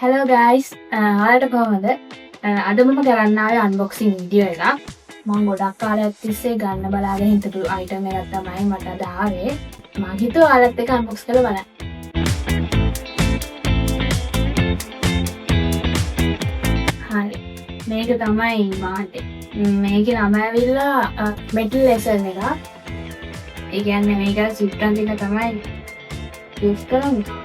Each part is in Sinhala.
Hello guys, ඔයාලට කොහොමද? අද මම කරන්න ආවේ unboxing video එකක්. මම ගොඩක් කාලයක් තිස්සේ ගන්න බලාගෙන හිටපු item එකක් තමයි මට අද ආවේ. මම හිතුවා ඔයාලත් එක්ක unbox කරලා බලන්න. හරි. මේක තමයි මාටේ. මේකේ නම ඇවිල්ලා metal laser එකක්. ඒ කියන්නේ මේක සිස්ටම් එක තමයි use කරන්නේ.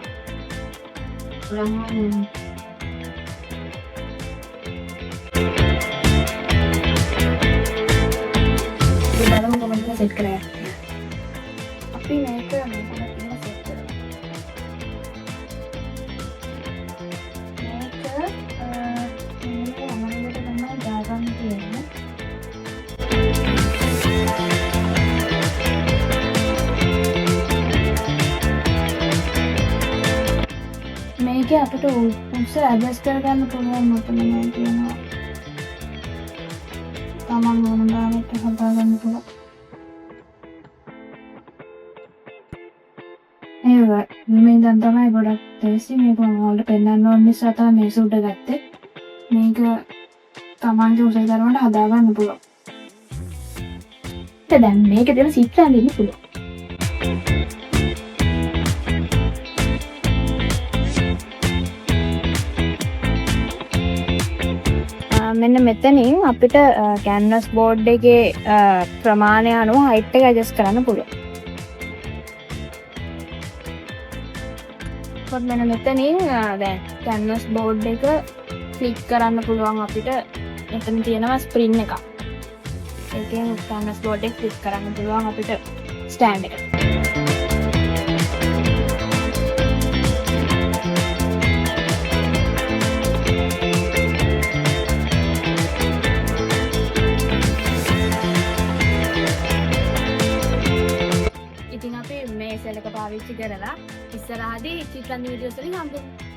බලමු කොහොමද සෙට් කරන්නේ. අපි මේක set කරමු. මේක තමයි දාගන්න තියෙන්නේ. මේක අපිට උස්ස ඇඩ්ජස්ට් කරගන්න පුළුවන් මෙතන තියෙනවා. තමන් ඕන ගානට හදාගන්න පුළුවන්. මේ දැන් තමයි ගොඩක් තේසි මේක මම ඔයාලට පෙන්නන්න ඕන නිසා තමයි මේ සූට් එක ගත්තේ. මේක තමන්ගේ උසේ දරුවන්ට හදාගන්න පුළුවන්. දැන් මේක දෙන සිත් අඳින්න පුළුවන්. මෙන්න මෙතනින් අපිට කැන්වස් බෝඩ් එකේ ප්‍රමාණය අනුව height එක adjust කරන්න පුළුවන්. පොත් මෙන්න මෙතනින් දැන් කැන්වස් බෝඩ් එක ක්ලික් කරන්න පුළුවන් අපිට. මෙතන තියෙනවා ස්ප්‍රින් එකක්. ඒකෙන් කැන්වස් බෝඩ් එක ක්ලික් කරන්න පුළුවන් අපිට ස්ටෑන්ඩ් එක. ඉතින් අපි මේ සෙල් එක පාවිච්චි කරලා ඉස්සරහදී චිත්‍රාන්ති වීඩියෝස් වලින් හම්බෙමු.